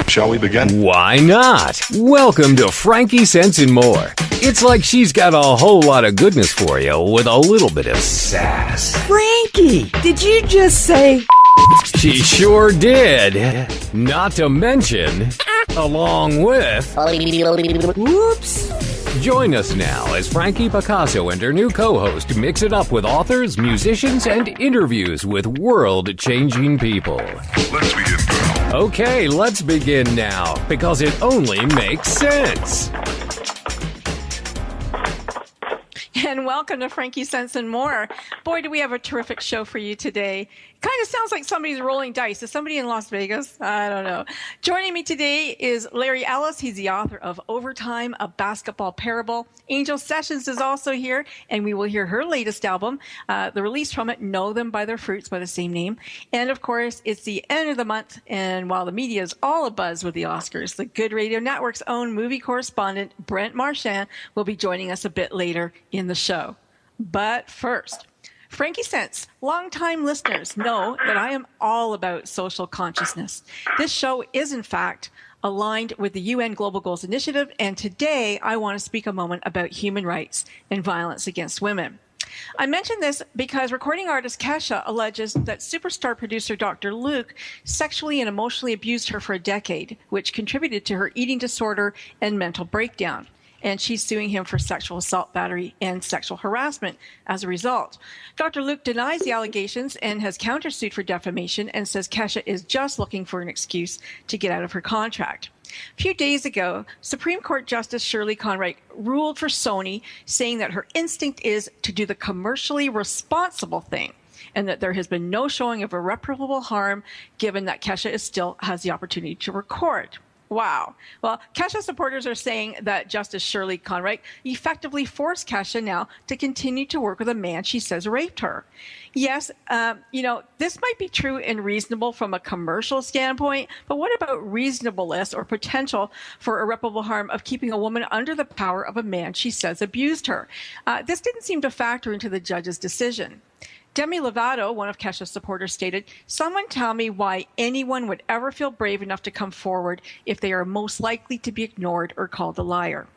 Shall we begin? Why not? Welcome to FrankieSense More. It's like she's got a whole lot of goodness for you with a little bit of sass. Frankie, did you just say... She sure did. Not to mention, along with... Whoops. Join us now as Frankie Picasso and her new co-host mix it up with authors, musicians, and interviews with world-changing people. Let's begin, girl. Okay, let's begin now, because it only makes sense. And welcome to FrankieSense More. Boy, do we have a terrific show for you today. Kind of sounds like somebody's rolling dice. Is somebody in Las Vegas? I don't know. Joining me today is Larry Ellis. He's the author of Overtime A Baskeball Parable. Angel Sessions is also here, and we will hear her latest album, the release from it, Know Them by Their Fruits, by the same name. And, of course, it's the end of the month, and while the media is all abuzz with the Oscars, the Good Radio Network's own movie correspondent, Brent Marchant, will be joining us a bit later in the show. But first... FrankieSense, longtime listeners know that I am all about social consciousness. This show is, in fact, aligned with the UN Global Goals Initiative, and today I want to speak a moment about human rights and violence against women. I mention this because recording artist Kesha alleges that superstar producer Dr. Luke sexually and emotionally abused her for a decade, which contributed to her eating disorder and mental breakdown. And she's suing him for sexual assault, battery, and sexual harassment as a result. Dr. Luke denies the allegations and has countersued for defamation and says Kesha is just looking for an excuse to get out of her contract. A few days ago, Supreme Court Justice Shirley Conwright ruled for Sony, saying that her instinct is to do the commercially responsible thing, and that there has been no showing of irreparable harm given that Kesha still has the opportunity to record. Wow. Well, Kesha supporters are saying that Justice Shirley Conwright effectively forced Kesha now to continue to work with a man she says raped her. Yes, this might be true and reasonable from a commercial standpoint, but what about reasonableness or potential for irreparable harm of keeping a woman under the power of a man she says abused her? This didn't seem to factor into the judge's decision. Demi Lovato, one of Kesha's supporters, stated, "Someone tell me why anyone would ever feel brave enough to come forward if they are most likely to be ignored or called a liar."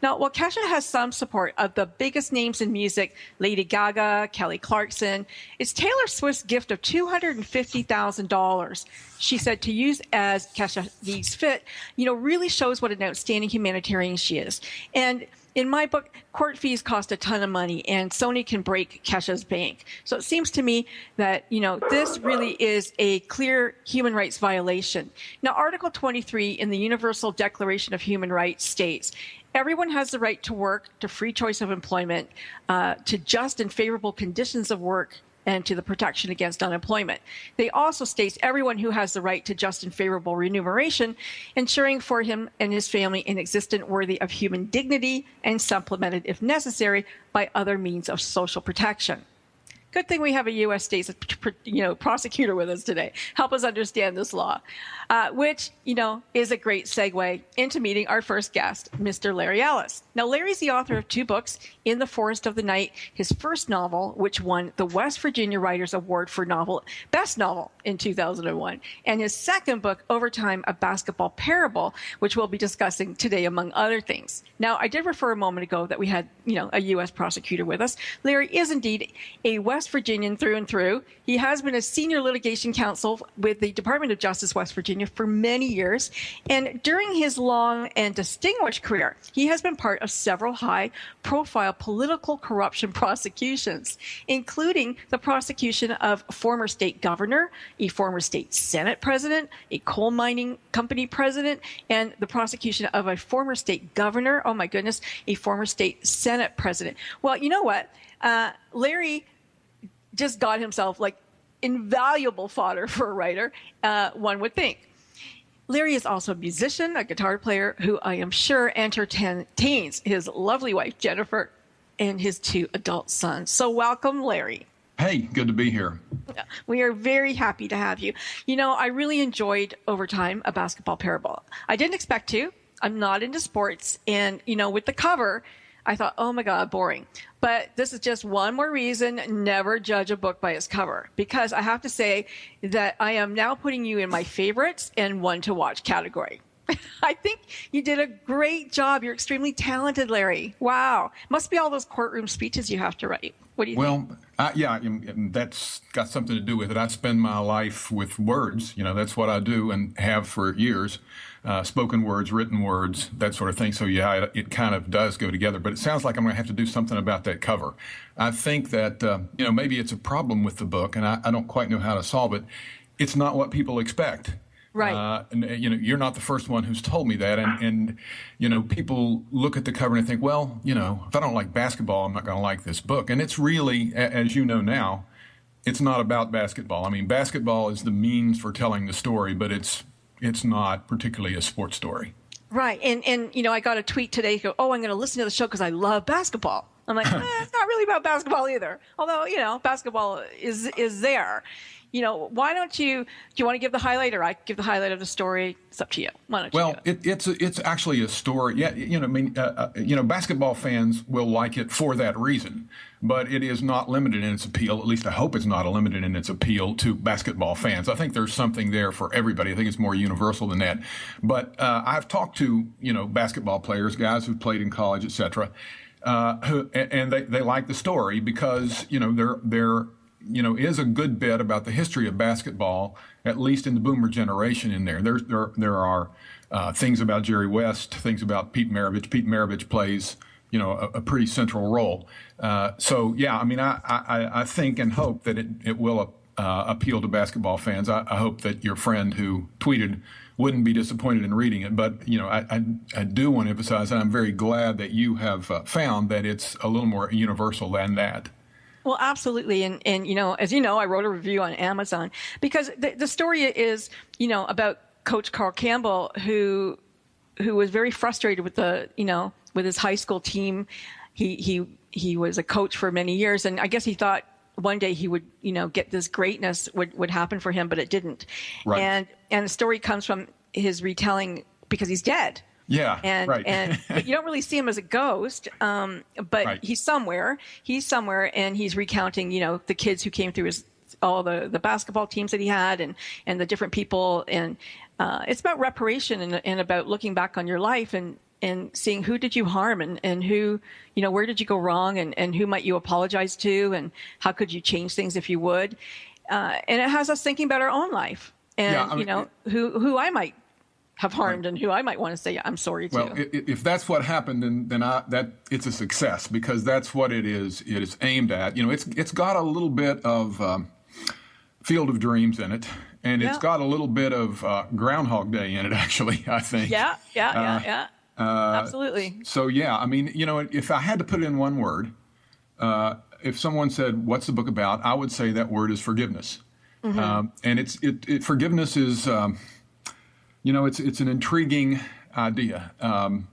Now, while Kesha has some support of the biggest names in music, Lady Gaga, Kelly Clarkson, it's Taylor Swift's gift of $250,000, she said, to use as Kesha sees fit, really shows what an outstanding humanitarian she is. And in my book, court fees cost a ton of money, and Sony can break Kesha's bank. So it seems to me that, this really is a clear human rights violation. Now, Article 23 in the Universal Declaration of Human Rights states, everyone has the right to work, to free choice of employment, to just and favorable conditions of work, and to the protection against unemployment. They also states everyone who has the right to just and favorable remuneration, ensuring for him and his family an existence worthy of human dignity and supplemented, if necessary, by other means of social protection. Good thing we have a U.S. State's prosecutor with us today. Help us understand this law, which, is a great segue into meeting our first guest, Mr. Larry Ellis. Now, Larry's the author of 2 books, In the Forest of the Night, his first novel, which won the West Virginia Writers Award for Best Novel in 2001, and his second book, Overtime, A Basketball Parable, which we'll be discussing today, among other things. Now, I did refer a moment ago that we had, a U.S. prosecutor with us. Larry is indeed a West Virginian through and through. He has been a senior litigation counsel with the Department of Justice, West Virginia, for many years. And during his long and distinguished career, he has been part of several high-profile political corruption prosecutions, including the prosecution of a former state governor, a former state Senate president, a coal mining company president, and the prosecution of a former state governor, oh my goodness, a former state Senate president. Well, you know what? Larry just got himself invaluable fodder for a writer, one would think. Larry is also a musician, a guitar player who I am sure entertains his lovely wife, Jennifer, and his 2 adult sons. So welcome, Larry. Hey, good to be here. We are very happy to have you. I really enjoyed Overtime, A Basketball Parable. I didn't expect to. I'm not into sports. And, with the cover, I thought, oh my God, boring. But this is just one more reason never judge a book by its cover, because I have to say that I am now putting you in my favorites and one to watch category. I think you did a great job. You're extremely talented, Larry. Wow. Must be all those courtroom speeches you have to write. What do you think? Yeah, and that's got something to do with it. I spend my life with words. That's what I do and have for years. Spoken words, written words, that sort of thing. So, yeah, it kind of does go together. But it sounds like I'm going to have to do something about that cover. I think that, maybe it's a problem with the book, and I don't quite know how to solve it. It's not what people expect. Right. You're not the first one who's told me that. And people look at the cover and they think, well, if I don't like basketball, I'm not going to like this book. And it's really, as you know now, it's not about basketball. I mean, basketball is the means for telling the story, but it's not particularly a sports story. Right. And I got a tweet today, I'm going to listen to the show because I love basketball. I'm like, it's not really about basketball either. Although, basketball is there. Why don't do you want to give the highlight, or I give the highlight of the story? It's up to you. Why don't you? Well, it's actually a story. Yeah, basketball fans will like it for that reason, but it is not limited in its appeal. At least I hope it's not limited in its appeal to basketball fans. I think there's something there for everybody. I think it's more universal than that. But I've talked to basketball players, guys who've played in college, etc., and they like the story because they're is a good bit about the history of basketball, at least in the Boomer generation in there. There are things about Jerry West, things about Pete Maravich. Pete Maravich plays, a pretty central role. So, yeah, I mean, I think and hope that it will appeal to basketball fans. I hope that your friend who tweeted wouldn't be disappointed in reading it. But, I do want to emphasize, and I'm very glad that you have found that it's a little more universal than that. Well, absolutely. And as you know, I wrote a review on Amazon because the story is, about Coach Carl Campbell, who was very frustrated with with his high school team. He was a coach for many years, and I guess he thought one day he would, get this greatness would happen for him, but it didn't. Right. And the story comes from his retelling because he's dead. Yeah, and but you don't really see him as a ghost, but right. He's somewhere, and he's recounting, the kids who came through all the basketball teams that he had, and the different people, and it's about reparation and about looking back on your life and seeing who did you harm and who, where did you go wrong, and who might you apologize to, and how could you change things if you would, and it has us thinking about our own life, and who I might have harmed, and who I might want to say I'm sorry to. Well, if that's what happened, then that it's a success, because that's what it is. It is aimed at. It's got a little bit of Field of Dreams in it, and it's got a little bit of Groundhog Day in it. Actually, I think. Yeah. Absolutely. So yeah, I mean, if I had to put it in one word, if someone said, "What's the book about?" I would say that word is forgiveness. Mm-hmm. And forgiveness is. It's an intriguing idea. One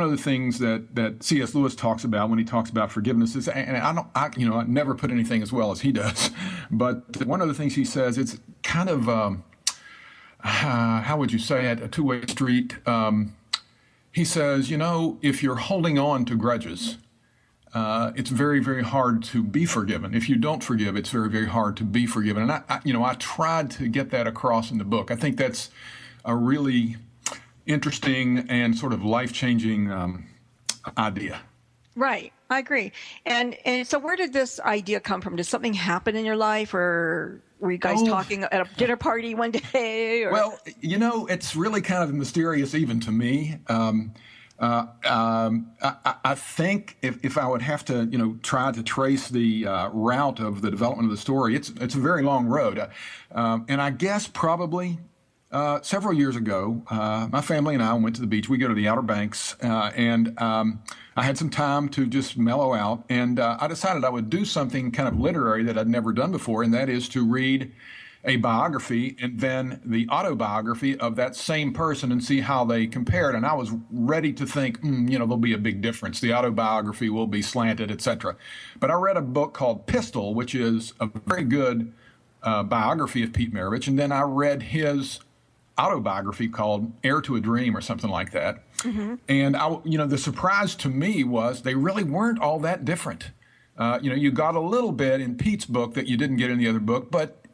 of the things that C.S. Lewis talks about when he talks about forgiveness is, and I never put anything as well as he does, but one of the things he says, it's kind of, how would you say it, a two-way street. He says, if you're holding on to grudges, it's very, very hard to be forgiven. If you don't forgive, it's very, very hard to be forgiven. And I tried to get that across in the book. I think that's a really interesting and sort of life-changing idea. Right. I agree. And so where did this idea come from? Did something happen in your life, or were you guys talking at a dinner party one day? Or? Well, it's really kind of mysterious even to me. I think if I would have to, try to trace the route of the development of the story, it's a very long road. And I guess probably several years ago, my family and I went to the beach. We go to the Outer Banks, and I had some time to just mellow out. And I decided I would do something kind of literary that I'd never done before, and that is to read a biography and then the autobiography of that same person and see how they compared. And I was ready to think, there'll be a big difference. The autobiography will be slanted, etc. But I read a book called Pistol, which is a very good biography of Pete Maravich. And then I read his autobiography called Heir to a Dream or something like that. Mm-hmm. And the surprise to me was they really weren't all that different. You got a little bit in Pete's book that you didn't get in the other book, but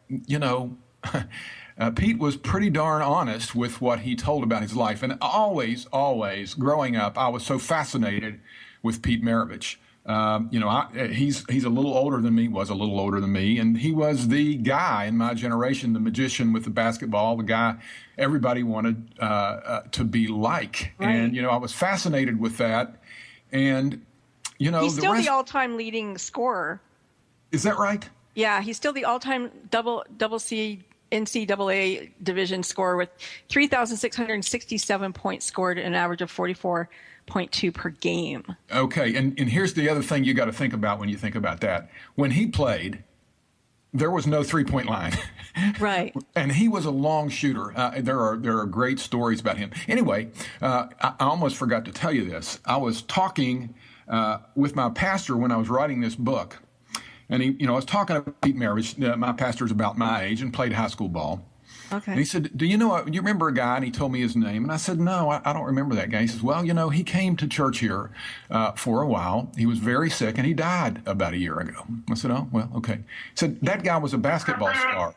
Pete was pretty darn honest with what he told about his life. And always growing up, I was so fascinated with Pete Maravich. He's a little older than me, and he was the guy in my generation, the magician with the basketball, the guy everybody wanted to be like. Right. And, I was fascinated with that. And, he's still the all-time leading scorer. Is that right? Yeah, he's still the all-time double C NCAA division scorer with 3,667 points scored at an average of 44.2 per game. Okay, and here's the other thing you got to think about when you think about that. When he played, there was no three-point line. Right. And he was a long shooter. There are great stories about him. Anyway, I almost forgot to tell you this. I was talking with my pastor when I was writing this book. And I was talking to Pete Maravich. My pastor's about my age and played high school ball. Okay. And he said, do you remember a guy? And he told me his name. And I said, no, I don't remember that guy. He says, well, he came to church here for a while. He was very sick, and he died about a year ago. I said, oh, well, okay. He said, that guy was a basketball star.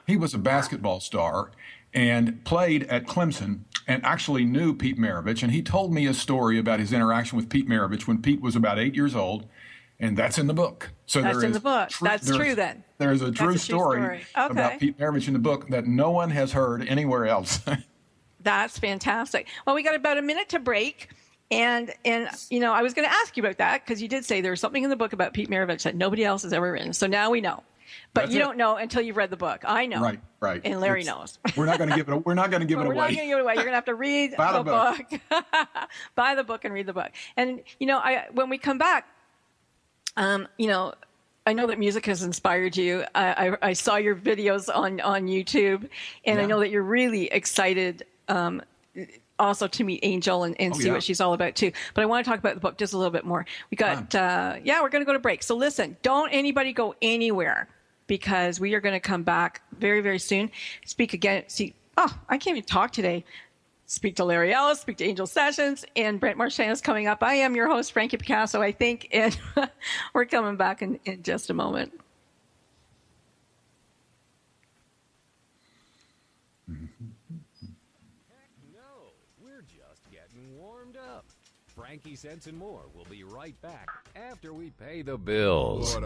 He was a basketball star and played at Clemson and actually knew Pete Maravich. And he told me a story about his interaction with Pete Maravich when Pete was about 8 years old. And that's in the book. So that's in the book. That's true then. There's a true story about Pete Maravich in the book that no one has heard anywhere else. That's fantastic. Well, we got about a minute to break. And I was going to ask you about that because you did say there's something in the book about Pete Maravich that nobody else has ever written. So now we know. But you don't know until you've read the book. I know. Right. And Larry knows. We're not going to give it away. We're not going to give it away. You're going to have to read the book. Buy the book and read the book. And, when we come back, I know that music has inspired you. I saw your videos on YouTube, and I know that you're really excited also to meet Angel and see what she's all about too. But I want to talk about the book just a little bit more. We got, we're going to go to break. So listen, don't anybody go anywhere because we are going to come back very, very soon. Speak again. I can't even talk today. Speak to Larry Ellis, speak to Angel Sessions, and Brent Marchant is coming up. I am your host, Frankie Picasso, I think, and we're coming back in just a moment. No, we're just getting warmed up. FrankieSense and More will be right back after we pay the bills.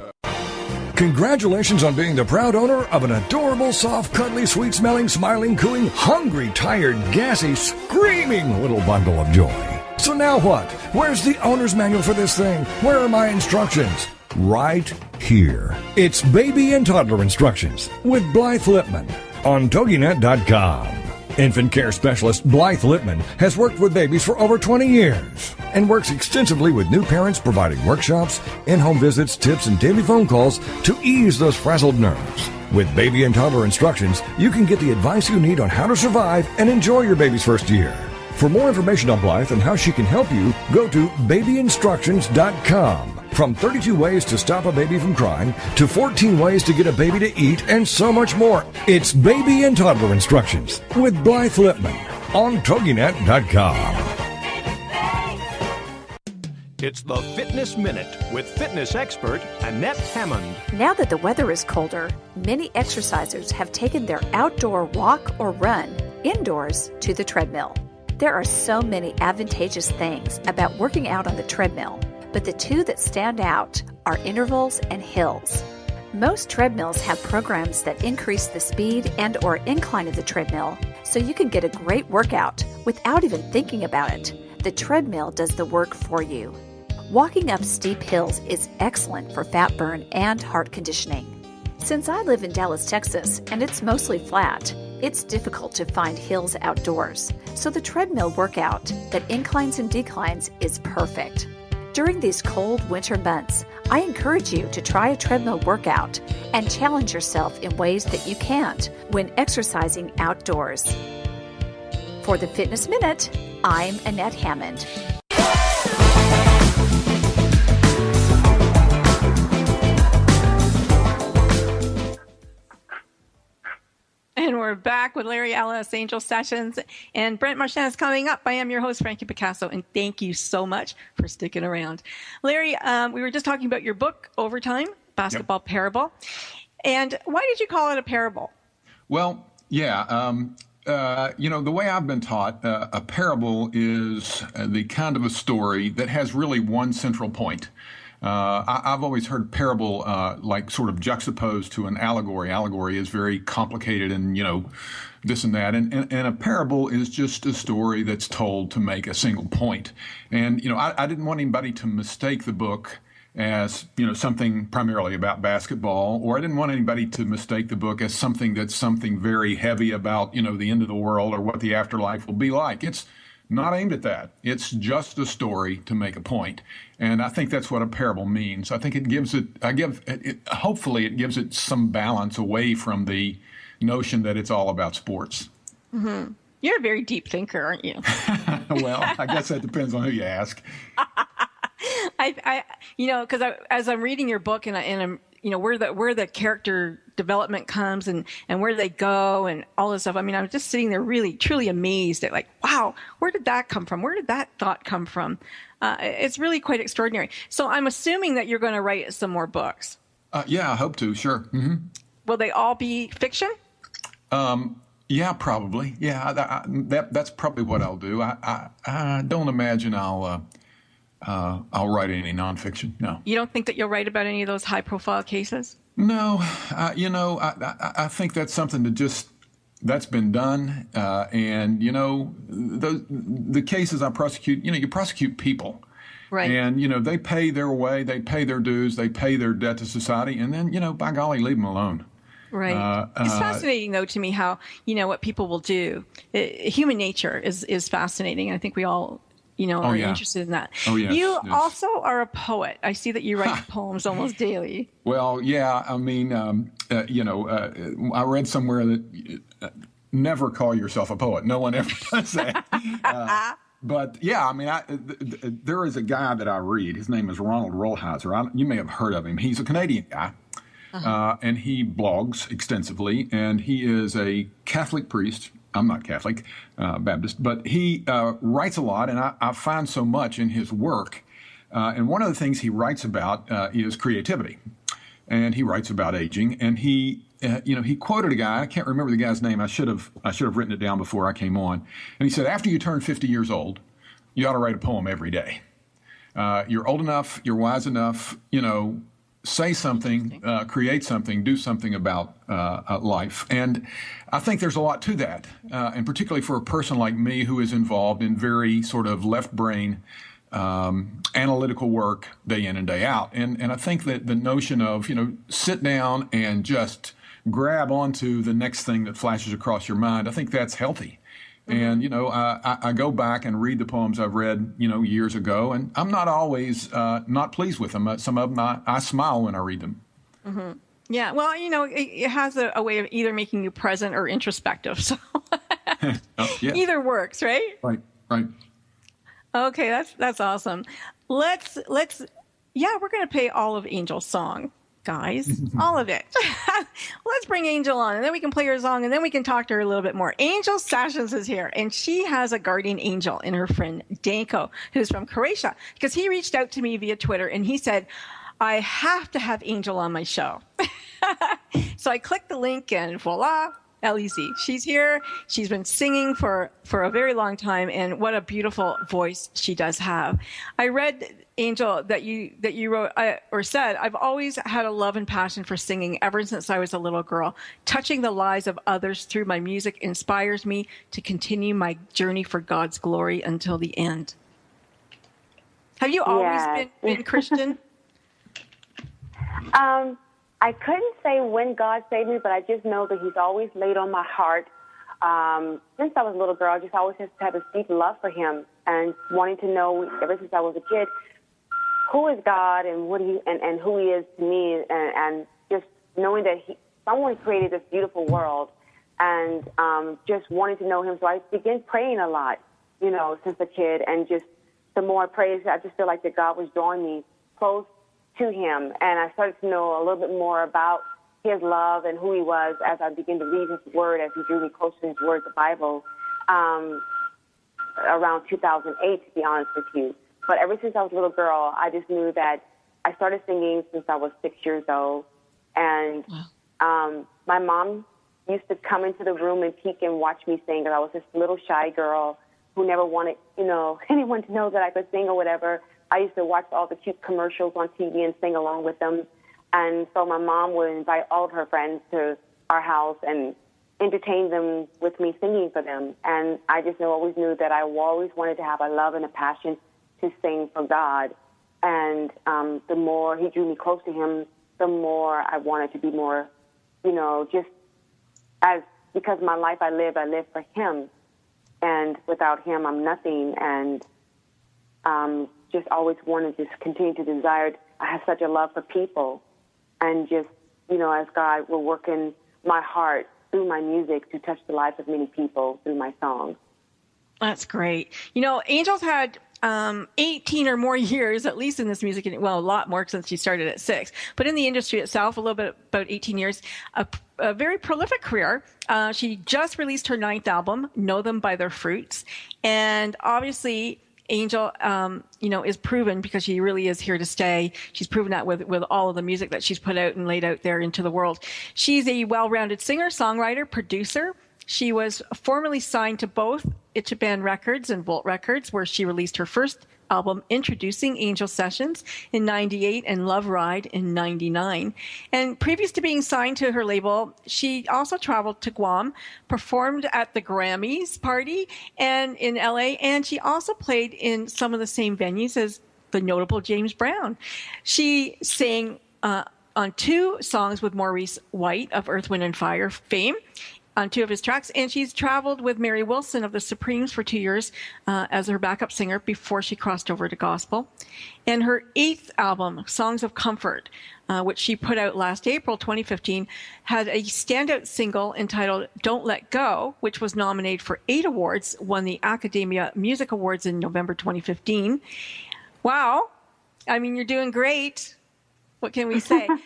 Congratulations on being the proud owner of an adorable, soft, cuddly, sweet-smelling, smiling, cooing, hungry, tired, gassy, screaming little bundle of joy. So now what? Where's the owner's manual for this thing? Where are my instructions? Right here. It's Baby and Toddler Instructions with Blythe Lipman on TogiNet.com. Infant care specialist Blythe Lipman has worked with babies for over 20 years and works extensively with new parents, providing workshops, in-home visits, tips, and daily phone calls to ease those frazzled nerves. With Baby and Toddler Instructions, you can get the advice you need on how to survive and enjoy your baby's first year. For more information on Blythe and how she can help you, go to babyinstructions.com. From 32 ways to stop a baby from crying to 14 ways to get a baby to eat and so much more. It's Baby and Toddler Instructions with Blythe Lipman on TogiNet.com. It's the Fitness Minute with fitness expert Annette Hammond. Now that the weather is colder, many exercisers have taken their outdoor walk or run indoors to the treadmill. There are so many advantageous things about working out on the treadmill, but the two that stand out are intervals and hills. Most treadmills have programs that increase the speed and or incline of the treadmill, so you can get a great workout without even thinking about it. The treadmill does the work for you. Walking up steep hills is excellent for fat burn and heart conditioning. Since I live in Dallas, Texas, and it's mostly flat, it's difficult to find hills outdoors, so the treadmill workout that inclines and declines is perfect. During these cold winter months, I encourage you to try a treadmill workout and challenge yourself in ways that you can't when exercising outdoors. For the Fitness Minute, I'm Annette Hammond. And we're back with Larry Ellis, Angel Sessions, and Brent Marchant is coming up. I am your host, Frankie Picasso, and thank you so much for sticking around. Larry, we were just talking about your book, Overtime, Basketball Parable. And why did you call it a parable? Well, yeah. The way I've been taught, a parable is the kind of a story that has really one central point. I've always heard parable like sort of juxtaposed to an allegory. Allegory is very complicated and, this and that. And a parable is just a story that's told to make a single point. And, I didn't want anybody to mistake the book as, something primarily about basketball, or I didn't want anybody to mistake the book as something that's something very heavy about, the end of the world or what the afterlife will be like. It's not aimed at that. It's just a story to make a point. And I think that's what a parable means. I think it gives hopefully it gives it some balance away from the notion that it's all about sports. Mm-hmm. You're a very deep thinker, aren't you? Well, I guess that depends on who you ask. Because as I'm reading your book and I'm, where the character development comes and where they go and all this stuff. I mean, I'm just sitting there really, truly amazed at like, wow, where did that come from? Where did that thought come from? It's really quite extraordinary. So I'm assuming that you're going to write some more books. Yeah, I hope to. Sure. Mm-hmm. Will they all be fiction? Yeah, probably. Yeah, that's probably what I'll do. I don't imagine I'll write any nonfiction. No. You don't think that you'll write about any of those high-profile cases? No. I think that's something that's been done. And the cases I prosecute. You prosecute people. Right. And they pay their way, they pay their dues, they pay their debt to society, and then by golly, leave them alone. Right. It's fascinating, though, to me how what people will do. Human nature is fascinating. I think we all. Are interested in that. Oh, yes, you also are a poet. I see that you write poems almost daily. Well, yeah. I mean, I read somewhere that never call yourself a poet. No one ever does that. But, yeah, I mean, there is a guy that I read. His name is Ronald Rolheiser. You may have heard of him. He's a Canadian guy. And he blogs extensively. And he is a Catholic priest. I'm not Catholic, Baptist, but he writes a lot, and I find so much in his work. And one of the things he writes about is creativity, and he writes about aging. And he quoted a guy. I can't remember the guy's name. I should have written it down before I came on. And he said, after you turn 50 years old, you ought to write a poem every day. You're old enough. You're wise enough. Say something, create something, do something about life. And I think there's a lot to that, and particularly for a person like me who is involved in very sort of left brain analytical work day in and day out. And I think that the notion of, sit down and just grab onto the next thing that flashes across your mind, I think that's healthy. And, I go back and read the poems I've read, years ago, and I'm not always not pleased with them. Some of them, I smile when I read them. Mm-hmm. Yeah, well, it has a way of either making you present or introspective. So Either works, right? Right. Okay, that's awesome. We're going to play all of Angel's song. Guys, all of it. Let's bring Angel on, and then we can play her song, and then we can talk to her a little bit more. Angel Sessions is here, and she has a guardian angel in her friend Danko, who's from Croatia, because he reached out to me via Twitter, and he said, I have to have Angel on my show. So I clicked the link, and voila, LEC. She's here. She's been singing for a very long time, and what a beautiful voice she does have. I read, Angel, that you wrote or said, I've always had a love and passion for singing ever since I was a little girl. Touching the lives of others through my music inspires me to continue my journey for God's glory until the end. Have you always been Christian? I couldn't say when God saved me, but I just know that He's always laid on my heart. Since I was a little girl, I just always had this deep love for Him and wanting to know, ever since I was a kid, who is God and what and who He is to me, and just knowing that someone created this beautiful world, and just wanting to know Him. So I began praying a lot, since a kid, and just the more I prayed, I just feel like that God was drawing me close to Him, and I started to know a little bit more about his love and who he was as I began to read his word, as he drew me closer to his word, the Bible, around 2008, to be honest with you. But ever since I was a little girl, I just knew that I started singing since I was 6 years old. And my mom used to come into the room and peek and watch me sing, because I was this little shy girl who never wanted, anyone to know that I could sing or whatever. I used to watch all the cute commercials on TV and sing along with them. And so my mom would invite all of her friends to our house and entertain them with me singing for them. And I just always knew that I always wanted to have a love and a passion to sing for God. And the more he drew me close to him, the more I wanted to be more, because my life I live for him. And without him, I'm nothing. And just always wanted to continue to desire. I have such a love for people. And just, as God will work in my heart through my music to touch the lives of many people through my songs. That's great. Angel's had 18 or more years, at least in this music, well, a lot more since she started at 6, but in the industry itself, a little bit, about 18 years, a very prolific career. She just released her 9th album, Know Them by Their Fruits. And obviously, Angel, is proven, because she really is here to stay. She's proven that with all of the music that she's put out and laid out there into the world. She's a well-rounded singer, songwriter, producer. She was formerly signed to both Ichiban Records and Volt Records, where she released her first album, Introducing Angel Sessions, in 98 and Love Ride in 99. And previous to being signed to her label, she also traveled to Guam, performed at the Grammys party and in LA, and she also played in some of the same venues as the notable James Brown. She sang on 2 songs with Maurice White of Earth, Wind & Fire fame, on 2 of his tracks, and she's traveled with Mary Wilson of the Supremes for 2 years as her backup singer before she crossed over to gospel. And her 8th album, Songs of Comfort, which she put out last April 2015, had a standout single entitled Don't Let Go, which was nominated for 8 awards, won the Academia Music Awards in November 2015. Wow. I mean, you're doing great. What can we say? We're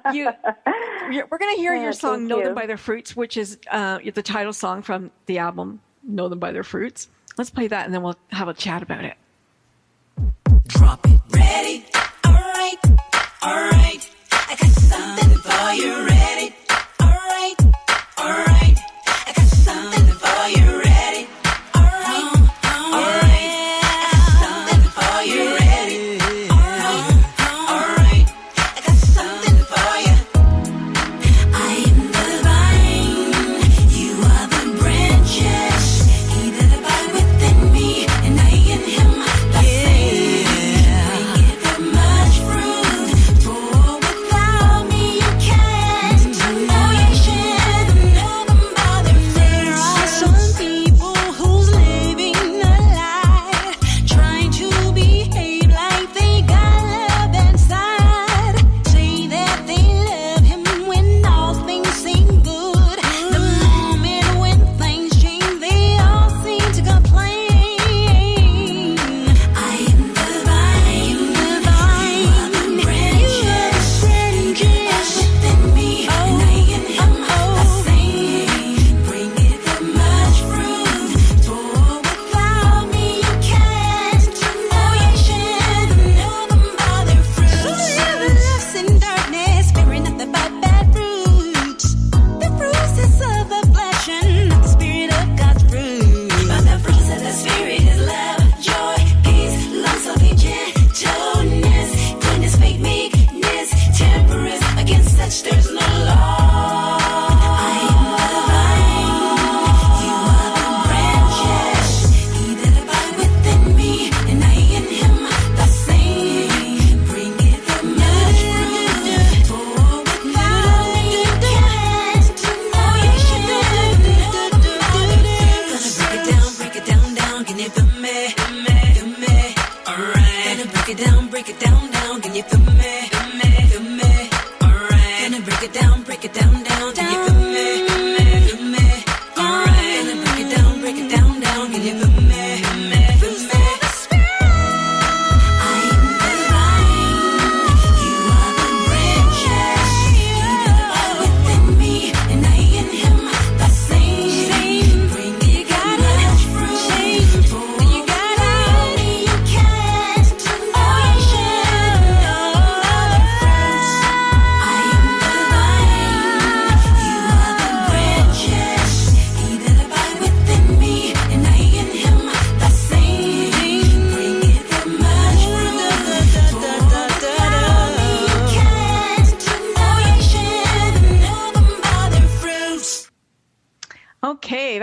going to hear your song, Know Them by Their Fruits, which is the title song from the album, Know Them by Their Fruits. Let's play that, and then we'll have a chat about it. Drop it. Ready? All right. All right. I got something for you. Ready? All right. All right. I got something for you. Ready? All right. All right. I got something for you. Ready? All right. All right. I got something for you. I am the vine. You are the branches. He that abide within me, and I in him. The same. Bring it much fruit. For without me you can't.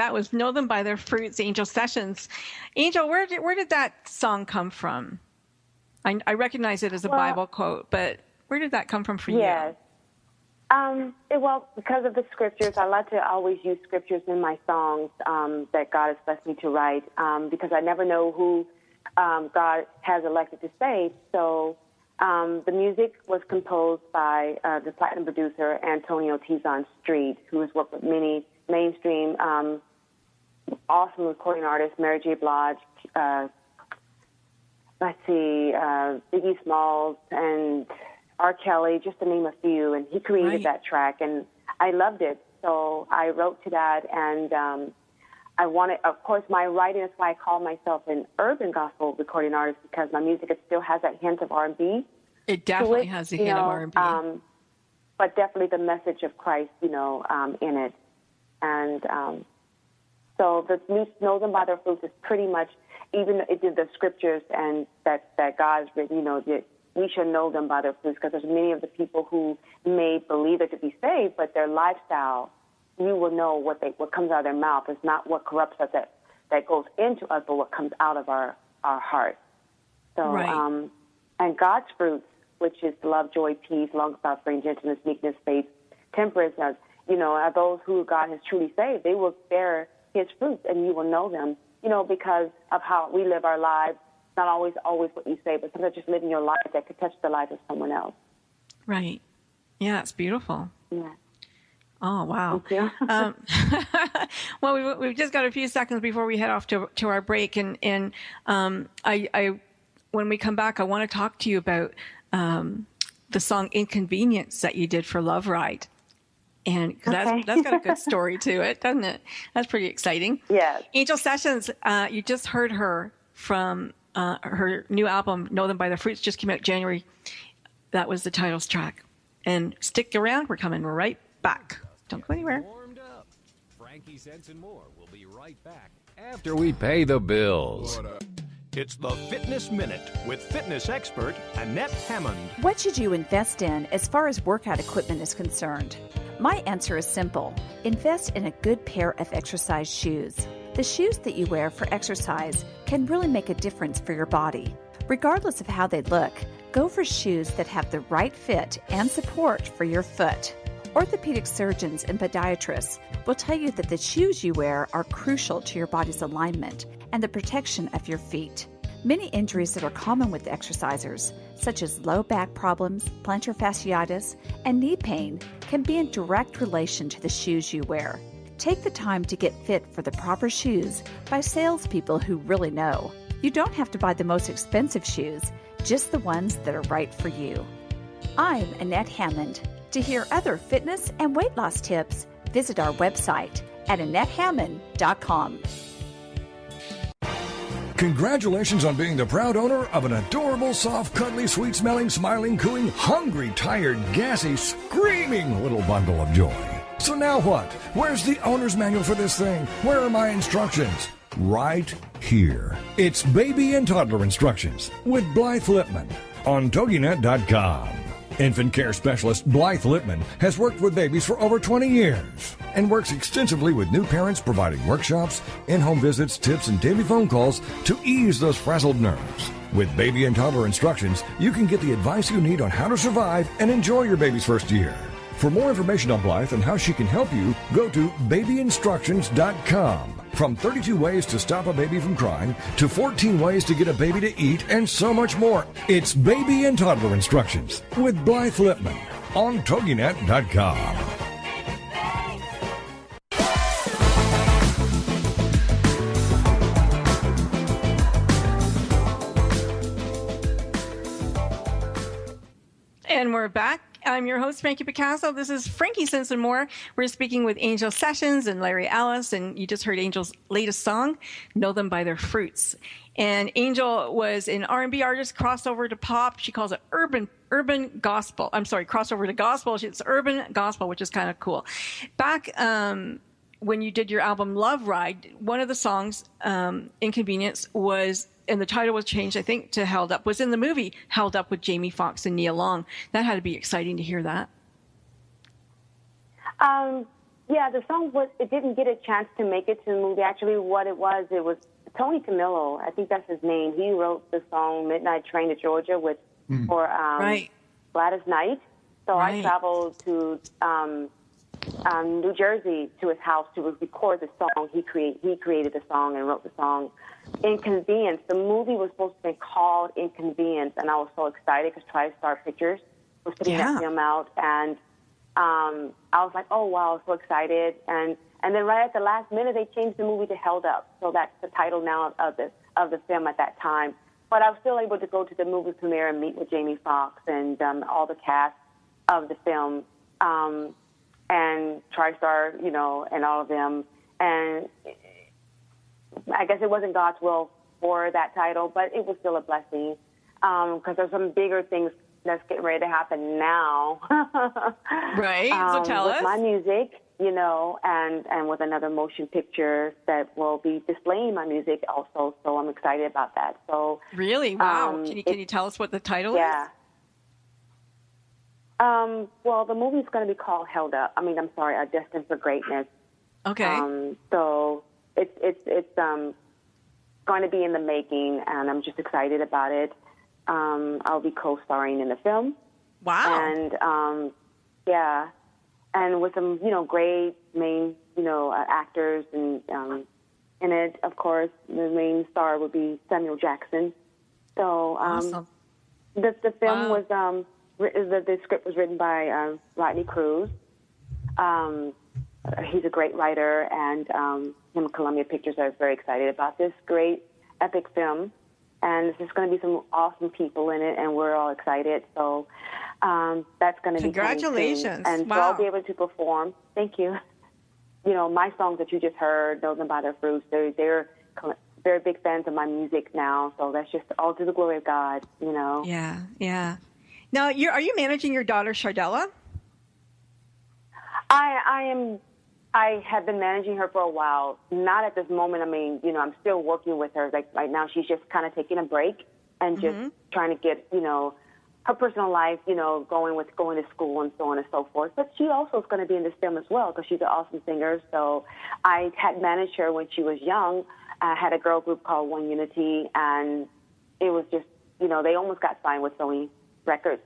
That was Know Them by Their Fruits, Angel Sessions. Angel, where did that song come from? I recognize it as a Bible quote, but where did that come from for you? Yes. Well, because of the scriptures, I like to always use scriptures in my songs that God has blessed me to write because I never know who God has elected to save. So the music was composed by the platinum producer Antonio Tizon Street, who has worked with many mainstream awesome recording artists, Mary J. Blige, Biggie Smalls, and R. Kelly, just to name a few, and he created that track, and I loved it. So I wrote to that, and I wanted, of course, my writing is why I call myself an urban gospel recording artist, because my music, it still has that hint of R&B. It definitely has a hint of R&B. But definitely the message of Christ, in it. And so the Know Them by Their Fruits is pretty much, even the scriptures and that God has written, that we should know them by their fruits, because there's many of the people who may believe it to be saved, but their lifestyle, you will know what comes out of their mouth is not what corrupts us, that goes into us, but what comes out of our heart. So, and God's fruits, which is love, joy, peace, long-suffering, gentleness, meekness, faith, temperance, are those who God has truly saved. They will bear his fruits, and you will know them, because of how we live our lives. Not always what you say, but sometimes just living your life that could touch the life of someone else. Right. Yeah, it's beautiful. Yeah. Oh, wow. Thank you. Well, we've just got a few seconds before we head off to our break, and I when we come back, I want to talk to you about the song "Inconvenience" that you did for Love Ride. And that's got a good story to it, doesn't it? That's pretty exciting. Yes. Angel Sessions, you just heard her from her new album, Know Them by Their Fruits, just came out January. That was the titles track. And stick around. We're coming right back. Don't go anywhere. Warmed up. FrankieSense and More will be right back after we pay the bills. It's the Fitness Minute with fitness expert Annette Hammond. What should you invest in as far as workout equipment is concerned? My answer is simple. Invest in a good pair of exercise shoes. The shoes that you wear for exercise can really make a difference for your body. Regardless of how they look, go for shoes that have the right fit and support for your foot. Orthopedic surgeons and podiatrists will tell you that the shoes you wear are crucial to your body's alignment and the protection of your feet. Many injuries that are common with exercisers, such as low back problems, plantar fasciitis, and knee pain, can be in direct relation to the shoes you wear. Take the time to get fit for the proper shoes by salespeople who really know. You don't have to buy the most expensive shoes, just the ones that are right for you. I'm Annette Hammond. To hear other fitness and weight loss tips, visit our website at AnnetteHammond.com. Congratulations on being the proud owner of an adorable, soft, cuddly, sweet-smelling, smiling, cooing, hungry, tired, gassy, screaming little bundle of joy. So now what? Where's the owner's manual for this thing? Where are my instructions? Right here. It's Baby and Toddler Instructions with Blythe Lipman on TogiNet.com. Infant care specialist Blythe Lipman has worked with babies for over 20 years and works extensively with new parents, providing workshops, in-home visits, tips, and daily phone calls to ease those frazzled nerves. With Baby and Toddler Instructions, you can get the advice you need on how to survive and enjoy your baby's first year. For more information on Blythe and how she can help you, go to babyinstructions.com. From 32 ways to stop a baby from crying, to 14 ways to get a baby to eat, and so much more. It's Baby and Toddler Instructions with Blythe Lipman on TogiNet.com. And we're back. I'm your host, Frankie Picasso. This is FrankieSense and More. We're speaking with Angel Sessions and Larry Ellis, and you just heard Angel's latest song, Know Them by Their Fruits. And Angel was an R&B artist, crossover to pop. She calls it urban gospel. I'm sorry, crossover to gospel. It's urban gospel, which is kind of cool. Back when you did your album Love Ride, one of the songs, Inconvenience, was, and the title was changed, I think, to Held Up, was in the movie Held Up with Jamie Foxx and Nia Long. That had to be exciting to hear that. Yeah, the song it didn't get a chance to make it to the movie. Actually, what it was Tony Camillo. I think that's his name. He wrote the song "Midnight Train to Georgia" for Right. Gladys Knight. So Right. I traveled to New Jersey to his house to record the song. He created the song and wrote the song. Inconvenience. The movie was supposed to be called Inconvenience, and I was so excited because TriStar Pictures was putting that film out, and I was like, oh wow, so excited. And then right at the last minute, they changed the movie to Held Up, so that's the title now of the film at that time. But I was still able to go to the movie premiere and meet with Jamie Foxx and all the cast of the film, and TriStar, and all of them. And I guess it wasn't God's will for that title, but it was still a blessing because there's some bigger things that's getting ready to happen now. Right. So tell with us. my music, and with another motion picture that will be displaying my music also. So I'm excited about that. So Really? Wow. Can you tell us what the title is? Yeah. Well, the movie's going to be called Held Up. Destined for Greatness. Okay. So it's going to be in the making, and I'm just excited about it. I'll be co-starring in the film. Wow. And and with some great main actors and in it, of course, the main star would be Samuel Jackson. So awesome. The film was the script was written by Rodney Cruz. He's a great writer, and him and Columbia Pictures are very excited about this great epic film. And there's going to be some awesome people in it, and we're all excited. So that's going to be congratulations. And wow. so I'll be able to perform. Thank you. My songs that you just heard, Know Them by Their Fruits, they're very big fans of my music now. So that's just all to the glory of God, Yeah, yeah. Now, are you managing your daughter, Shardella? I have been managing her for a while. Not at this moment. I'm still working with her. Like right now, she's just kind of taking a break and just trying to get, her personal life, going to school and so on and so forth. But she also is going to be in this film as well because she's an awesome singer. So I had managed her when she was young. I had a girl group called One Unity, and it was just, they almost got signed with Sony Records.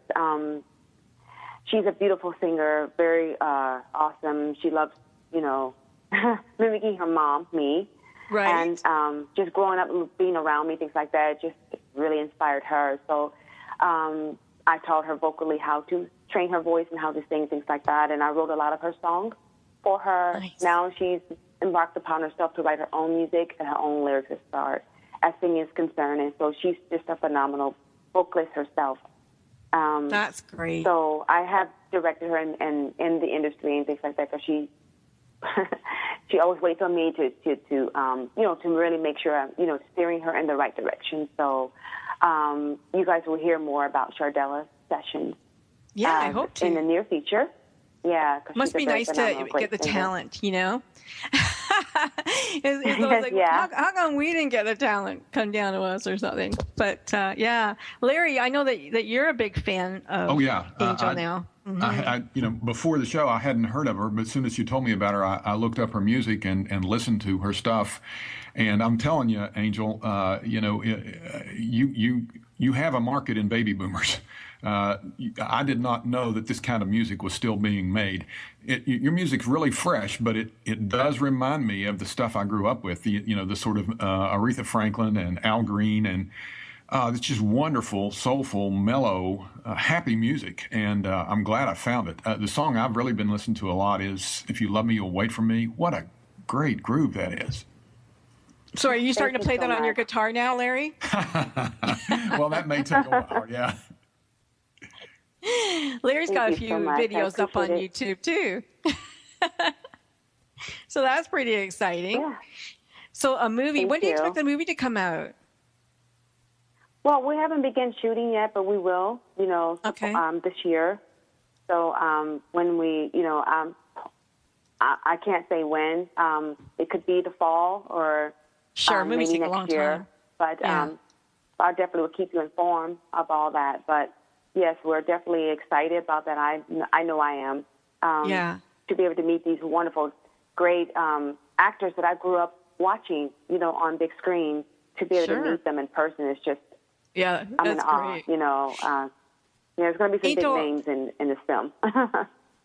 She's a beautiful singer, very awesome. She loves, mimicking her mom, me. Right. And just growing up, being around me, things like that, just really inspired her. So I taught her vocally how to train her voice and how to sing, things like that. And I wrote a lot of her songs for her. Nice. Now she's embarked upon herself to write her own music and her own lyrics as singing is concerned. And so she's just a phenomenal vocalist herself. That's great. So I have directed her in the industry and things like that because she she always waits on me to really make sure I'm steering her in the right direction. So you guys will hear more about Shardella's sessions. Yeah, I hope to in the near future. Yeah, must be nice to get the talent, It's like, yeah. how come we didn't get the talent come down to us or something? But yeah, Larry, I know that you're a big fan of Angel now. Mm-hmm. Before the show, I hadn't heard of her, but as soon as you told me about her, I looked up her music and listened to her stuff. And I'm telling you, Angel, you have a market in baby boomers. I did not know that this kind of music was still being made. Your music's really fresh, but it does remind me of the stuff I grew up with. The sort of Aretha Franklin and Al Green, and it's just wonderful, soulful, mellow, happy music. And I'm glad I found it. The song I've really been listening to a lot is "If You Love Me, You'll Wait for Me." What a great groove that is. So are you starting to play that on your guitar now, Larry? Well, that may take a while, yeah. Larry's got a few videos up on YouTube, too. So that's pretty exciting. Yeah. So a movie, Thank when do you you. expect the movie to come out? Well, we haven't begun shooting yet, but we will, Okay. This year. So when we, I can't say when. It could be the fall or Sure, movies maybe take a next long year. time. But Yeah. I definitely will keep you informed of all that. But yes, we're definitely excited about that. I know I am. Yeah. to be able to meet these wonderful, great actors that I grew up watching, on big screen. To be able to meet them in person is just, I'm in awe. Great. There's going to be some big names in this film.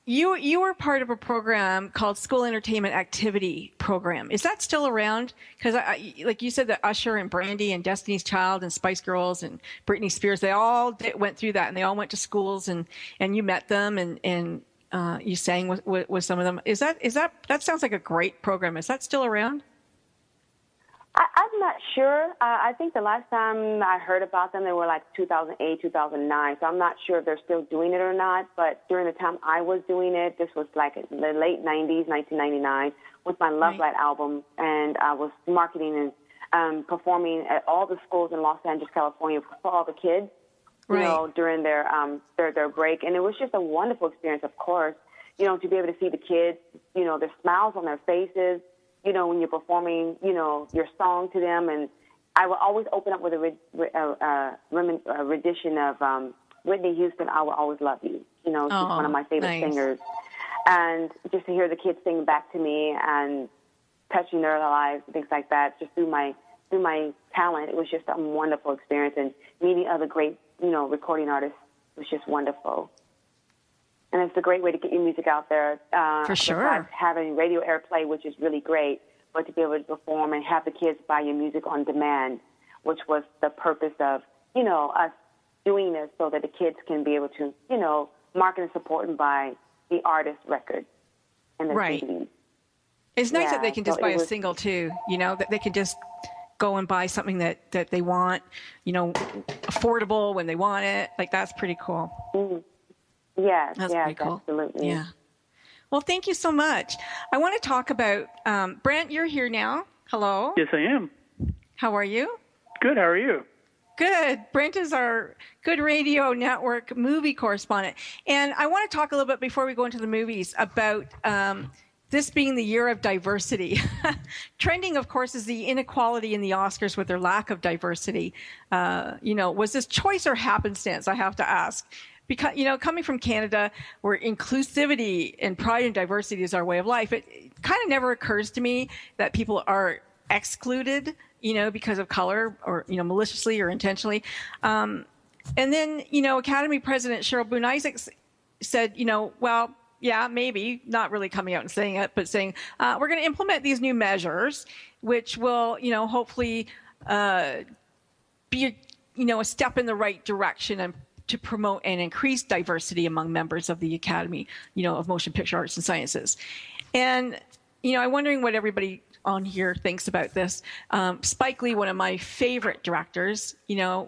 You were part of a program called School Entertainment Activity Program. Is that still around? Because, like you said, that Usher and Brandy and Destiny's Child and Spice Girls and Britney Spears, they all went through that, and they all went to schools, and you met them, and you sang with some of them. That sounds like a great program. Is that still around? I'm not sure. I think the last time I heard about them, they were like 2008, 2009. So I'm not sure if they're still doing it or not. But during the time I was doing it, this was like the late 90s, 1999, with my Love Light album. And I was marketing and performing at all the schools in Los Angeles, California for all the kids, during their break. And it was just a wonderful experience, of course, to be able to see the kids, their smiles on their faces, when you're performing, your song to them. And I will always open up with a rendition of Whitney Houston, I Will Always Love You. She's one of my favorite singers. And just to hear the kids sing back to me and touching their lives and things like that, just through my talent, it was just a wonderful experience. And meeting other great, recording artists was just wonderful. And it's a great way to get your music out there. For sure. Besides having radio airplay, which is really great, but to be able to perform and have the kids buy your music on demand, which was the purpose of, us doing this so that the kids can be able to, market and support and buy the artist record and the CDs. It's nice that they can just buy a single, too, that they can just go and buy something that they want, affordable when they want it. Like, that's pretty cool. Mm-hmm. Yes, cool. Absolutely. Yeah. Well, thank you so much. I want to talk about, Brent, you're here now. Hello. Yes, I am. How are you? Good. How are you? Good. Brent is our Good Radio Network movie correspondent. And I want to talk a little bit before we go into the movies about this being the year of diversity. Trending, of course, is the inequality in the Oscars with their lack of diversity. Was this choice or happenstance, I have to ask? Because, coming from Canada, where inclusivity and pride and diversity is our way of life, it kind of never occurs to me that people are excluded, because of color or, maliciously or intentionally. And then, Academy President Cheryl Boone Isaacs said, well, yeah, maybe, not really coming out and saying it, but saying, we're going to implement these new measures, which will, hopefully be, a step in the right direction and to promote and increase diversity among members of the Academy, of Motion Picture Arts and Sciences. And, I'm wondering what everybody on here thinks about this. Spike Lee, one of my favorite directors, I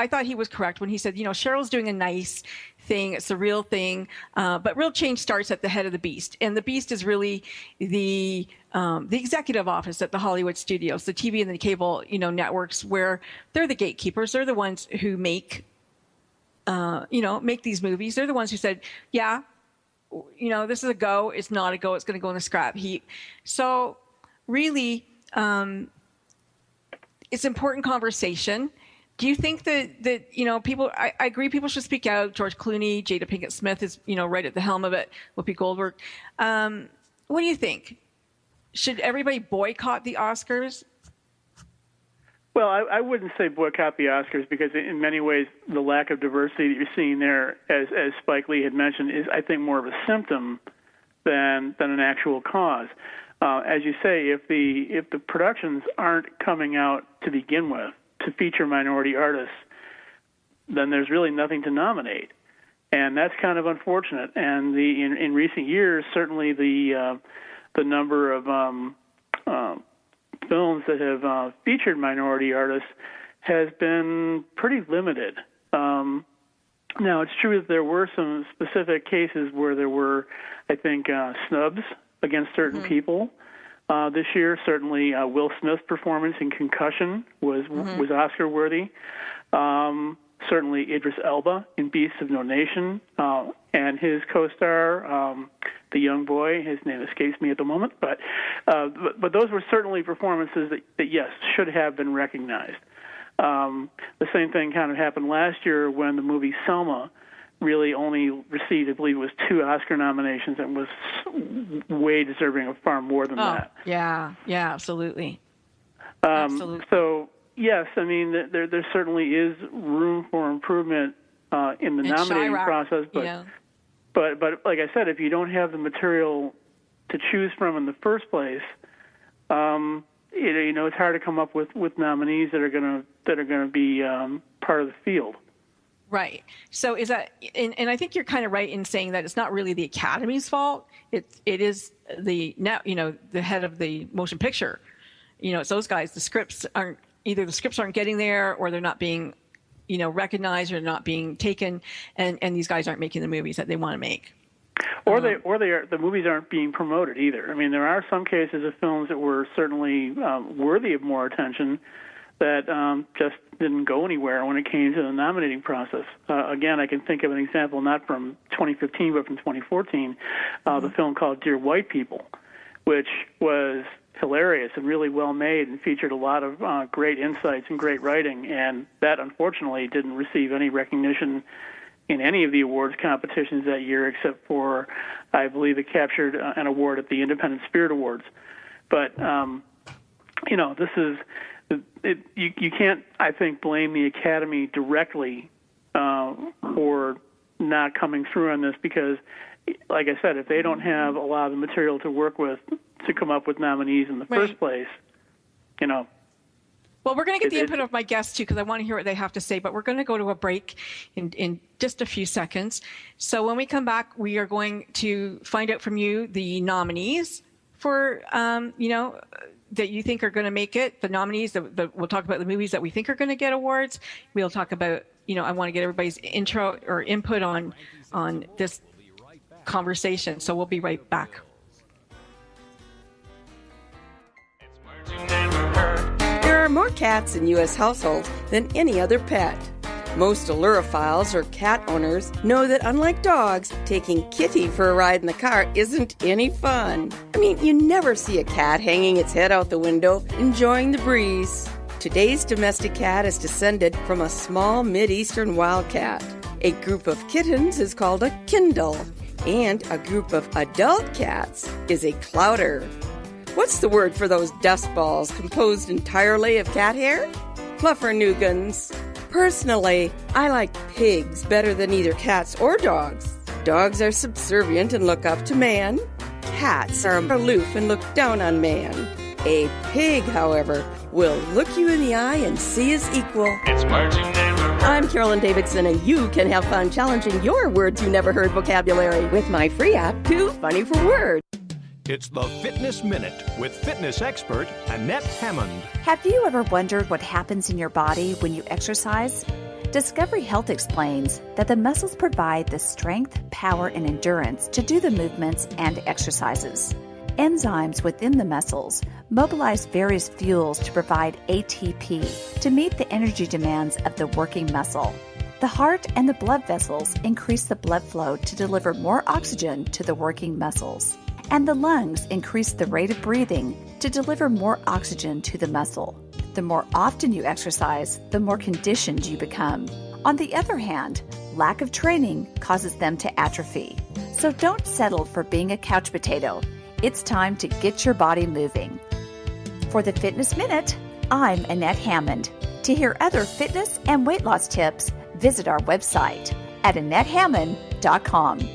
thought he was correct when he said, Cheryl's doing a nice thing. It's a real thing. But real change starts at the head of the beast. And the beast is really the executive office at the Hollywood studios, the TV and the cable, networks, where they're the gatekeepers. They're the ones who make these movies. They're the ones who said, yeah, this is a go. It's not a go. It's going to go in the scrap heap. So really, it's important conversation. Do you think that people? I agree. People should speak out. George Clooney, Jada Pinkett Smith is right at the helm of it. Whoopi Goldberg. What do you think? Should everybody boycott the Oscars? Well, I wouldn't say boycott the Oscars because in many ways the lack of diversity that you're seeing there, as Spike Lee had mentioned, is I think more of a symptom than an actual cause. As you say, if the productions aren't coming out to begin with to feature minority artists, then there's really nothing to nominate, and that's kind of unfortunate. And in recent years, certainly the number of films that have featured minority artists has been pretty limited. Now, it's true that there were some specific cases where there were, I think, snubs against certain people. This year, certainly Will Smith's performance in Concussion was Oscar-worthy. Certainly Idris Elba in Beasts of No Nation, and his co-star, the young boy, his name escapes me at the moment, but those were certainly performances that yes, should have been recognized. The same thing kind of happened last year when the movie Selma really only received, I believe it was 2 Oscar nominations, and was way deserving of far more than that. Yeah, absolutely. Absolutely. So, yes, I mean, there certainly is room for improvement in the nominating process, but like I said, if you don't have the material to choose from in the first place, it's hard to come up with nominees that are going to be part of the field. Right. So is that, and I think you're kind of right in saying that it's not really the Academy's fault. It is the head of the motion picture. It's those guys. The scripts aren't getting there, or they're not being, recognized, or not being taken, and these guys aren't making the movies that they want to make. Or the movies aren't being promoted either. I mean, there are some cases of films that were certainly worthy of more attention that just didn't go anywhere when it came to the nominating process. Again, I can think of an example not from 2015 but from 2014, the film called Dear White People, which was hilarious and really well made and featured a lot of great insights and great writing, and that unfortunately didn't receive any recognition in any of the awards competitions that year, except for, I believe, it captured an award at the Independent Spirit Awards. But this is you can't, I think, blame the Academy directly for not coming through on this, because, like I said, if they don't have a lot of the material to work with to come up with nominees in the first place, Well, we're going to get the input of my guests, too, because I want to hear what they have to say. But we're going to go to a break in just a few seconds. So when we come back, we are going to find out from you the nominees for, that you think are going to make it. The nominees, we'll talk about the movies that we think are going to get awards. We'll talk about, I want to get everybody's intro or input on this conversation. So we'll be right back. There are more cats in U.S. households than any other pet. Most allurophiles or cat owners know that unlike dogs, taking Kitty for a ride in the car isn't any fun. I mean, you never see a cat hanging its head out the window, enjoying the breeze. Today's domestic cat is descended from a small Mid-Eastern wildcat. A group of kittens is called a Kindle, and a group of adult cats is a clouder. What's the word for those dust balls composed entirely of cat hair? Fluffernuggins. Personally, I like pigs better than either cats or dogs. Dogs are subservient and look up to man. Cats are aloof and look down on man. A pig, however, will look you in the eye and see his equal. I'm Carolyn Davidson, and you can have fun challenging your words you never heard vocabulary with my free app, Too Funny for Words. It's the Fitness Minute with fitness expert Annette Hammond. Have you ever wondered what happens in your body when you exercise? Discovery Health explains that the muscles provide the strength, power, and endurance to do the movements and exercises. Enzymes within the muscles mobilize various fuels to provide ATP to meet the energy demands of the working muscle. The heart and the blood vessels increase the blood flow to deliver more oxygen to the working muscles. And the lungs increase the rate of breathing to deliver more oxygen to the muscle. The more often you exercise, the more conditioned you become. On the other hand, lack of training causes them to atrophy. So don't settle for being a couch potato. It's time to get your body moving. For the Fitness Minute, I'm Annette Hammond. To hear other fitness and weight loss tips, visit our website at AnnetteHammond.com.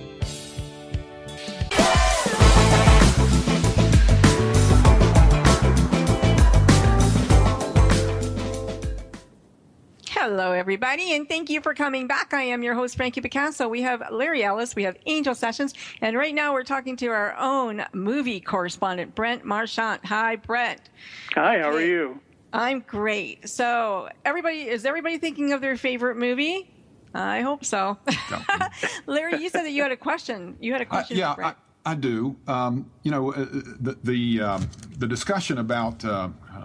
Hello, everybody, and thank you for coming back. I am your host, Frankie Picasso. We have Larry Ellis, we have Angel Sessions, and right now we're talking to our own movie correspondent, Brent Marchant. Hi, Brent. Hi, how are you? I'm great. So, is everybody thinking of their favorite movie? I hope so. Larry, you said that you had a question. You had a question for Brent. I do. The discussion about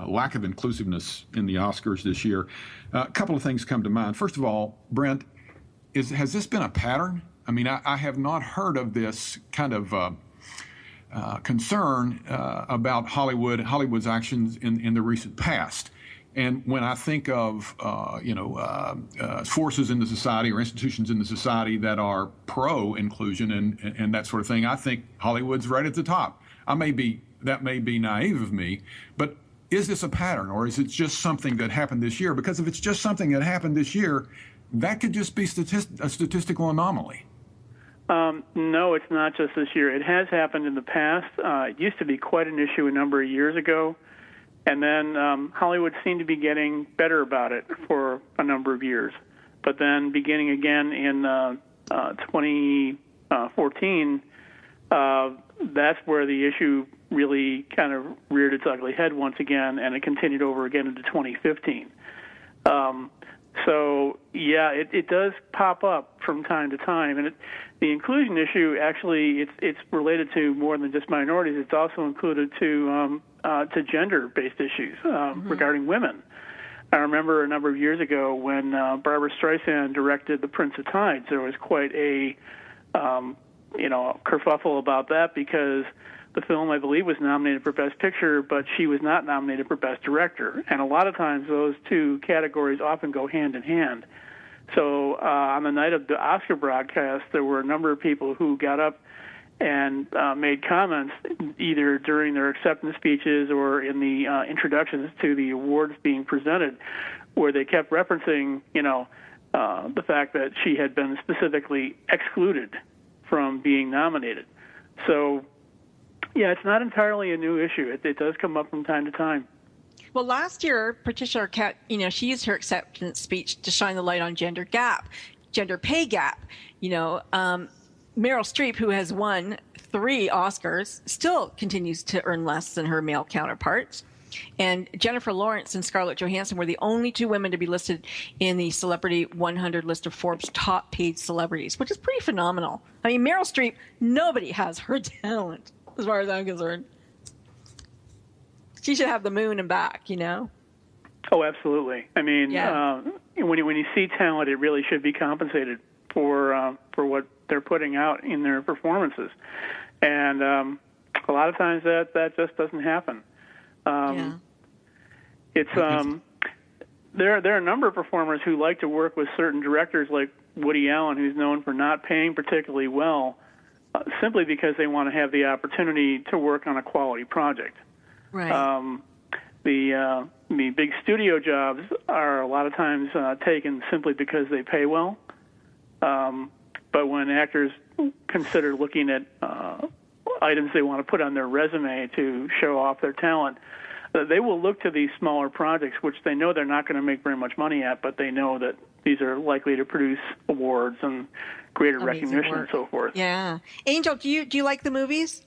lack of inclusiveness in the Oscars this year, a couple of things come to mind. First of all, Brent, has this been a pattern? I mean, I have not heard of this kind of concern about Hollywood's actions in the recent past. And when I think of forces in the society or institutions in the society that are pro-inclusion and that sort of thing, I think Hollywood's right at the top. That may be naive of me, but is this a pattern, or is it just something that happened this year? Because if it's just something that happened this year, that could just be a statistical anomaly. No, it's not just this year. It has happened in the past. It used to be quite an issue a number of years ago. And then Hollywood seemed to be getting better about it for a number of years. But then beginning again in 2014, that's where the issue really kind of reared its ugly head once again, and it continued over again into 2015. So, yeah, it does pop up from time to time. And the inclusion issue, actually, it's related to more than just minorities. It's also included to gender-based issues regarding women. I remember a number of years ago when Barbra Streisand directed The Prince of Tides, there was quite a kerfuffle about that because the film, I believe, was nominated for Best Picture, but she was not nominated for Best Director. And a lot of times those two categories often go hand in hand. So on the night of the Oscar broadcast, there were a number of people who got up and made comments either during their acceptance speeches or in the introductions to the awards being presented, where they kept referencing, the fact that she had been specifically excluded from being nominated. So, yeah, it's not entirely a new issue. It does come up from time to time. Well, last year, Patricia Arquette, she used her acceptance speech to shine the light on gender pay gap. Meryl Streep, who has won 3 Oscars, still continues to earn less than her male counterparts. And Jennifer Lawrence and Scarlett Johansson were the only 2 women to be listed in the Celebrity 100 list of Forbes top paid celebrities, which is pretty phenomenal. I mean, Meryl Streep, nobody has her talent, as far as I'm concerned. She should have the moon and back, Oh, absolutely. I mean, when you see talent, it really should be compensated for what they're putting out in their performances, and a lot of times that just doesn't happen. It's there are a number of performers who like to work with certain directors, like Woody Allen, who's known for not paying particularly well, simply because they want to have the opportunity to work on a quality project. Right. The big studio jobs are a lot of times taken simply because they pay well. But when actors consider looking at items they want to put on their resume to show off their talent, they will look to these smaller projects, which they know they're not going to make very much money at, but they know that these are likely to produce awards and greater recognition and so forth. Yeah. Angel, do you like the movies?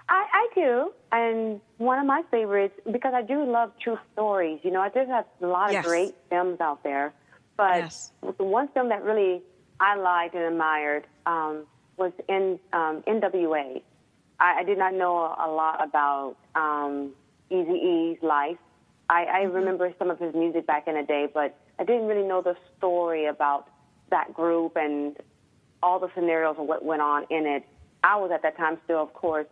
I do, and one of my favorites, because I do love true stories. I just have a lot of great films out there, but the one film that really I liked and admired was in NWA. I did not know a lot about Eazy-E's life. I remember some of his music back in the day, but I didn't really know the story about that group and all the scenarios of what went on in it. I was at that time still, of course,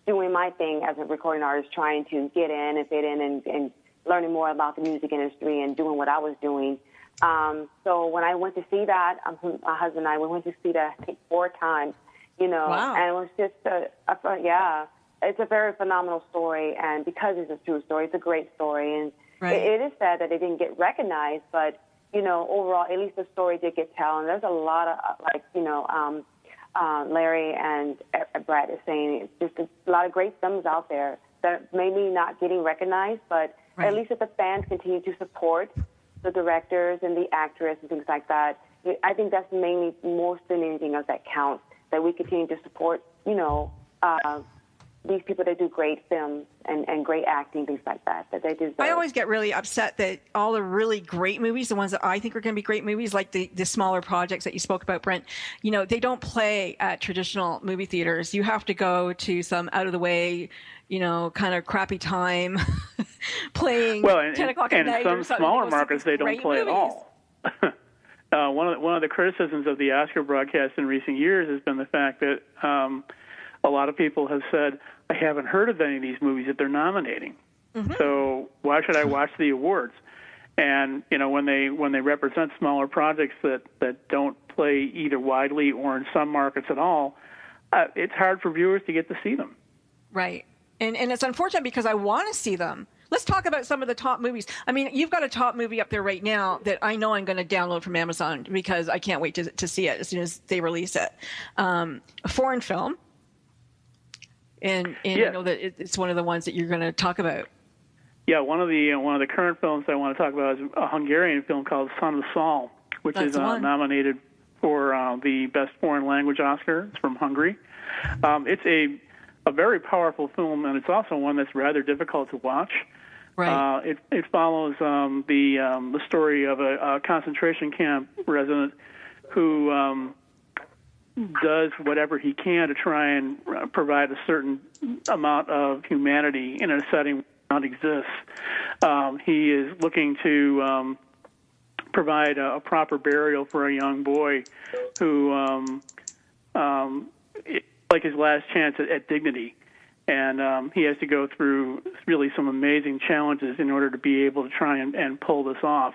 doing my thing as a recording artist, trying to get in and fit in and learning more about the music industry and doing what I was doing. So when I went to see that, my husband and I, we went to see that, I think, 4 times, wow. And it was just, it's a very phenomenal story. And because it's a true story, it's a great story. And it is sad that it didn't get recognized, but, overall, at least the story did get told. And there's a lot of, Larry and Brad is saying, it's just a lot of great films out there that maybe not getting recognized, but at least if the fans continue to support the directors and the actress and things like that, I think that's mainly most than anything else that counts, that we continue to support, these people that do great films and great acting, things like that they deserve. I always get really upset that all the really great movies, the ones that I think are going to be great movies, like the smaller projects that you spoke about, Brent, they don't play at traditional movie theaters. You have to go to some out-of-the-way, kind of crappy time playing 10 o'clock at night. And some smaller markets, they don't play movies. At all. One of the criticisms of the Oscar broadcast in recent years has been the fact that a lot of people have said, I haven't heard of any of these movies that they're nominating. So why should I watch the awards? And when they represent smaller projects that don't play either widely or in some markets at all, it's hard for viewers to get to see them. Right. And it's unfortunate because I want to see them. Let's talk about some of the top movies. I mean, you've got a top movie up there right now that I know I'm going to download from Amazon because I can't wait to see it as soon as they release it. A foreign film. And I know that it's one of the ones that you're going to talk about. Yeah, one of the current films I want to talk about is a Hungarian film called Son of Saul, which is nominated for the Best Foreign Language Oscar. It's from Hungary. It's a very powerful film, and it's also one that's rather difficult to watch. Right. It follows the story of a concentration camp resident who does whatever he can to try and provide a certain amount of humanity in a setting not exists. He is looking to provide a proper burial for a young boy who, like his last chance at dignity, and he has to go through really some amazing challenges in order to be able to try and pull this off.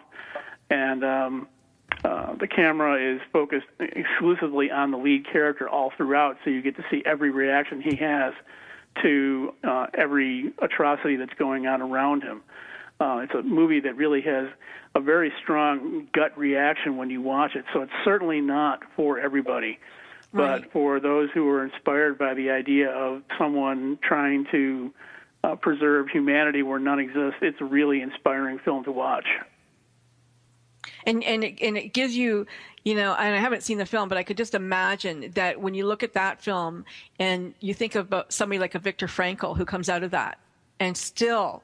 And the camera is focused exclusively on the lead character all throughout, so you get to see every reaction he has to every atrocity that's going on around him. It's a movie that really has a very strong gut reaction when you watch it, so it's certainly not for everybody. Right. But for those who are inspired by the idea of someone trying to preserve humanity where none exists, it's a really inspiring film to watch. And it gives you, and I haven't seen the film, but I could just imagine that when you look at that film and you think about somebody like a Viktor Frankl who comes out of that and still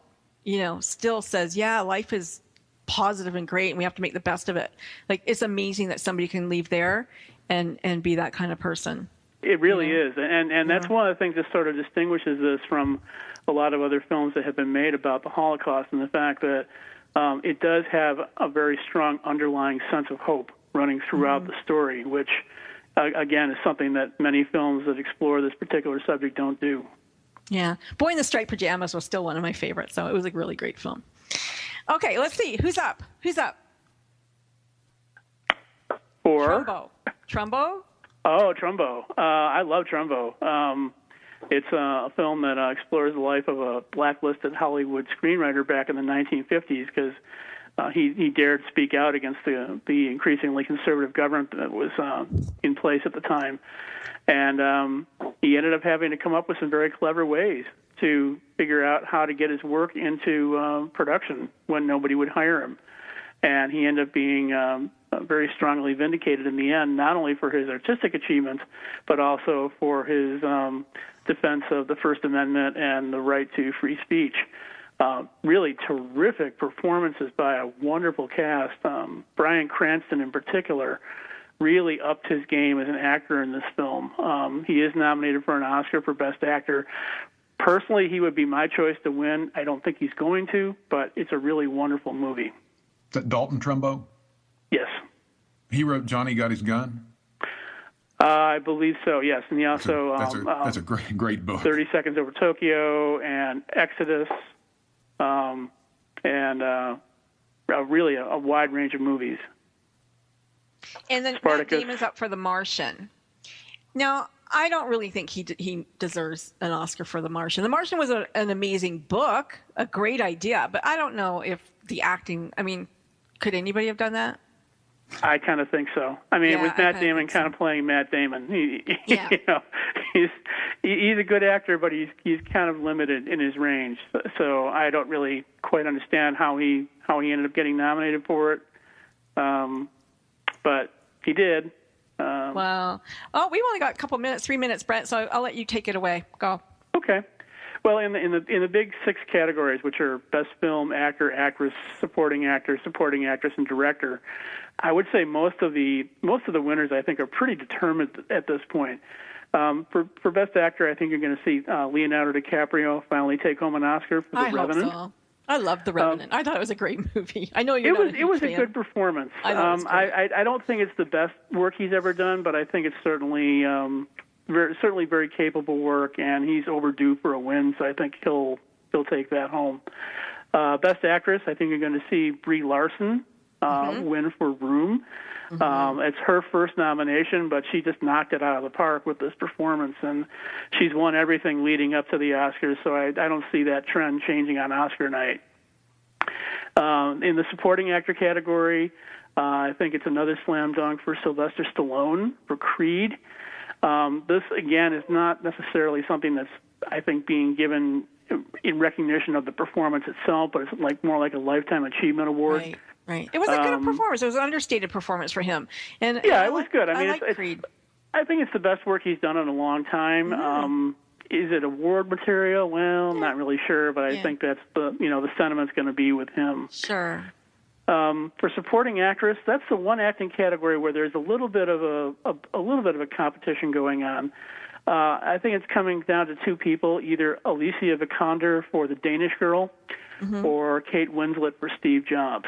says, yeah, life is positive and great and we have to make the best of it. Like, it's amazing that somebody can leave there and be that kind of person. It really is. And that's one of the things that sort of distinguishes this from a lot of other films that have been made about the Holocaust, and the fact that it does have a very strong underlying sense of hope running throughout the story, which, again, is something that many films that explore this particular subject don't do. Yeah. Boy in the Striped Pajamas was still one of my favorites, so it was a really great film. Okay, let's see. Who's up? Or Trumbo? Oh, Trumbo. I love Trumbo. It's a film that explores the life of a blacklisted Hollywood screenwriter back in the 1950s because he dared speak out against the increasingly conservative government that was in place at the time. And he ended up having to come up with some very clever ways to figure out how to get his work into production when nobody would hire him. And he ended up being very strongly vindicated in the end, not only for his artistic achievements, but also for his defense of the First Amendment and the right to free speech. Really terrific performances by a wonderful cast. Bryan Cranston, in particular, really upped his game as an actor in this film. He is nominated for an Oscar for Best Actor. Personally, he would be my choice to win. I don't think he's going to, but it's a really wonderful movie. Is that Dalton Trumbo? Yes. He wrote Johnny Got His Gun? I believe so, yes. And he also... That's a great book. 30 Seconds Over Tokyo and Exodus, and really a wide range of movies. And then Matt Damon's up for The Martian. Now, I don't really think he deserves an Oscar for The Martian. The Martian was an amazing book, a great idea, but I don't know if the acting... I mean, could anybody have done that? I kind of think so. I mean, with Matt Damon kind of playing Matt Damon, he's a good actor, but he's kind of limited in his range. So I don't really quite understand how he ended up getting nominated for it. But he did. Wow. Oh, we've only got a couple minutes, 3 minutes, Brent. So I'll let you take it away. Go. Okay. Well, in the big 6 categories, which are Best Film, Actor, Actress, Supporting Actor, Supporting Actress, and Director, I would say most of the winners, I think, are pretty determined at this point. For Best Actor, I think you're going to see Leonardo DiCaprio finally take home an Oscar for The Revenant. Hope so. I loved The Revenant. I thought it was a great movie. I know it was a good performance. I don't think it's the best work he's ever done, but I think it's certainly very capable work, and he's overdue for a win. So I think he'll he'll take that home. Best Actress, I think you're going to see Brie Larson win for Room. It's her first nomination, but she just knocked it out of the park with this performance, and she's won everything leading up to the Oscars, so I don't see that trend changing on Oscar night. In the supporting actor category, I think it's another slam dunk for Sylvester Stallone for Creed. This, again, is not necessarily something that's, I think, being given in recognition of the performance itself, but it's more like a Lifetime Achievement Award. Right. It was a good performance. It was an understated performance for him. And yeah, it was good. I mean, like Creed. I think it's the best work he's done in a long time. Is it award material? Well, not really sure, but I think that's the sentiment's going to be with him. Sure. For supporting actress, that's the one acting category where there's a little bit of a competition going on. I think it's coming down to two people, either Alicia Vikander for The Danish Girl or Kate Winslet for Steve Jobs.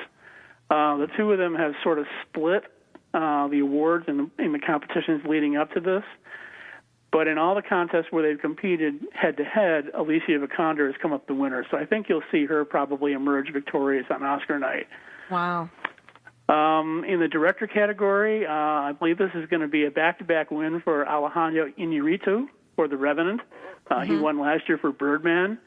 The two of them have sort of split the awards in the competitions leading up to this. But in all the contests where they've competed head-to-head, Alicia Vikander has come up the winner. So I think you'll see her probably emerge victorious on Oscar night. Wow. In the director category, I believe this is going to be a back-to-back win for Alejandro Iñárritu for The Revenant. He won last year for Birdman.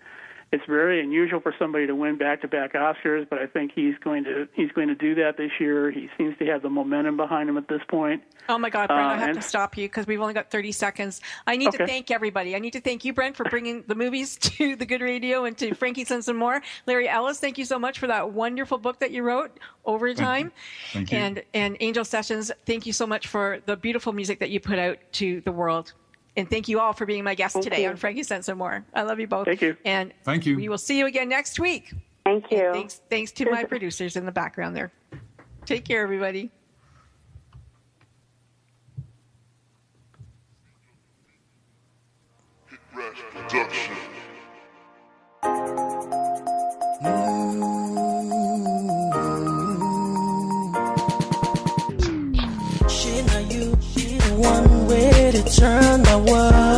It's very unusual for somebody to win back-to-back Oscars, but I think he's going to do that this year. He seems to have the momentum behind him at this point. Oh, my God, Brent, I have to stop you because we've only got 30 seconds. I need to thank everybody. I need to thank you, Brent, for bringing the movies to the Good Radio and to FrankieSense and More. Larry Ellis, thank you so much for that wonderful book that you wrote, Overtime. Thank you. And Angel Sessions, thank you so much for the beautiful music that you put out to the world. And thank you all for being my guest today on FrankieSense and More. I love you both. Thank you. And thank you. We will see you again next week. Thank you. And thanks to my producers in the background there. Take care, everybody. Production. She not you, she the one way to turn my world.